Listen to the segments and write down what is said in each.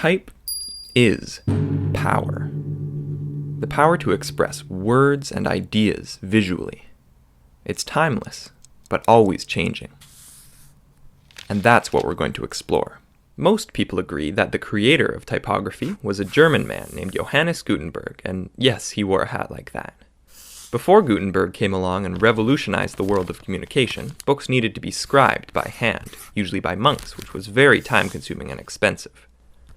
Type is power. The power to express words and ideas visually. It's timeless, but always changing. And that's what we're going to explore. Most people agree that the creator of typography was a German man named Johannes Gutenberg, and yes, he wore a hat like that. Before Gutenberg came along and revolutionized the world of communication, books needed to be scribed by hand, usually by monks, which was very time-consuming and expensive.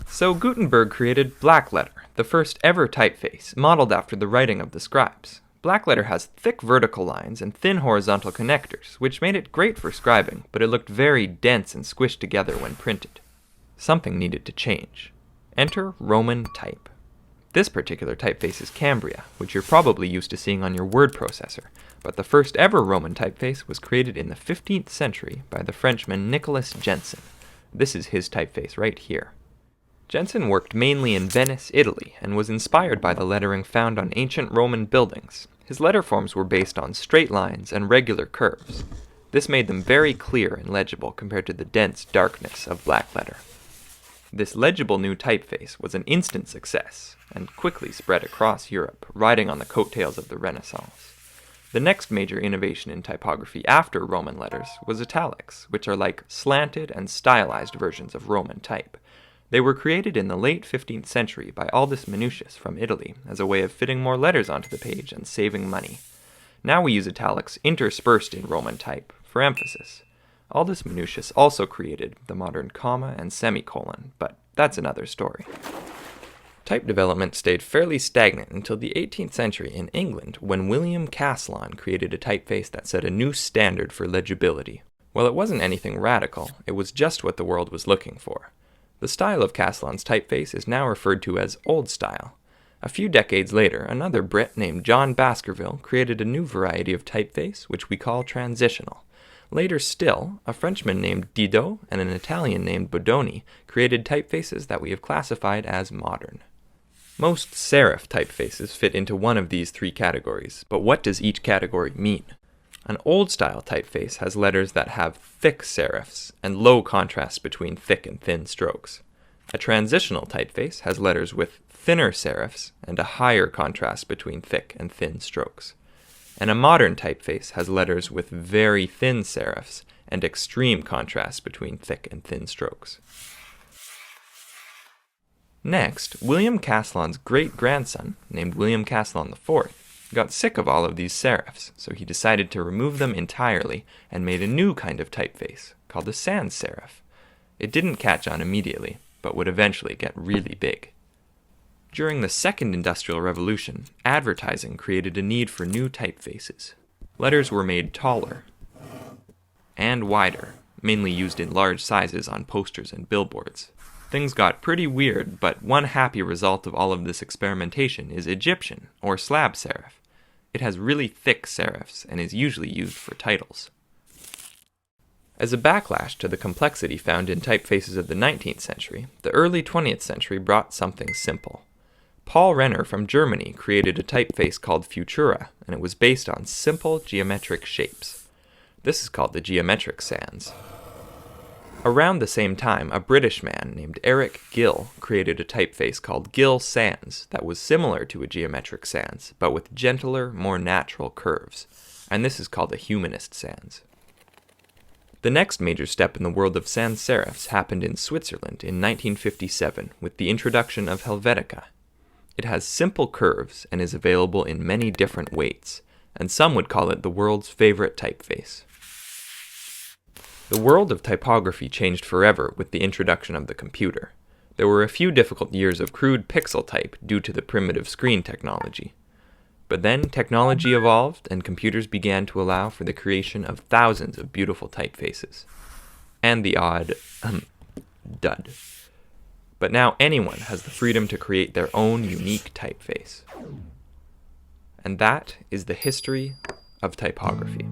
So Gutenberg created blackletter, the first ever typeface, modeled after the writing of the scribes. Blackletter has thick vertical lines and thin horizontal connectors, which made it great for scribing, but it looked very dense and squished together when printed. Something needed to change. Enter Roman type. This particular typeface is Cambria, which you're probably used to seeing on your word processor, but the first ever Roman typeface was created in the 15th century by the Frenchman Nicolas Jenson. This is his typeface right here. Jenson worked mainly in Venice, Italy, and was inspired by the lettering found on ancient Roman buildings. His letter forms were based on straight lines and regular curves. This made them very clear and legible compared to the dense darkness of blackletter. This legible new typeface was an instant success, and quickly spread across Europe, riding on the coattails of the Renaissance. The next major innovation in typography after Roman letters was italics, which are like slanted and stylized versions of Roman type. They were created in the late 15th century by Aldus Manutius from Italy as a way of fitting more letters onto the page and saving money. Now we use italics interspersed in Roman type for emphasis. Aldus Manutius also created the modern comma and semicolon, but that's another story. Type development stayed fairly stagnant until the 18th century in England when William Caslon created a typeface that set a new standard for legibility. While it wasn't anything radical, it was just what the world was looking for. The style of Caslon's typeface is now referred to as Old Style. A few decades later, another Brit named John Baskerville created a new variety of typeface, which we call transitional. Later still, a Frenchman named Didot and an Italian named Bodoni created typefaces that we have classified as modern. Most serif typefaces fit into one of these three categories, but what does each category mean? An old-style typeface has letters that have thick serifs and low contrast between thick and thin strokes. A transitional typeface has letters with thinner serifs and a higher contrast between thick and thin strokes. And a modern typeface has letters with very thin serifs and extreme contrast between thick and thin strokes. Next, William Caslon's great-grandson, named William Caslon IV, got sick of all of these serifs, so he decided to remove them entirely and made a new kind of typeface, called a sans serif. It didn't catch on immediately, but would eventually get really big. During the Second Industrial Revolution, advertising created a need for new typefaces. Letters were made taller and wider, mainly used in large sizes on posters and billboards. Things got pretty weird, but one happy result of all of this experimentation is Egyptian, or slab serif. It has really thick serifs and is usually used for titles. As a backlash to the complexity found in typefaces of the 19th century, the early 20th century brought something simple. Paul Renner from Germany created a typeface called Futura, and it was based on simple geometric shapes. This is called the geometric sans. Around the same time, a British man named Eric Gill created a typeface called Gill Sans that was similar to a geometric sans, but with gentler, more natural curves, and this is called a humanist sans. The next major step in the world of sans serifs happened in Switzerland in 1957 with the introduction of Helvetica. It has simple curves and is available in many different weights, and some would call it the world's favorite typeface. The world of typography changed forever with the introduction of the computer. There were a few difficult years of crude pixel type due to the primitive screen technology. But then technology evolved and computers began to allow for the creation of thousands of beautiful typefaces. And the odd dud. But now anyone has the freedom to create their own unique typeface. And that is the history of typography.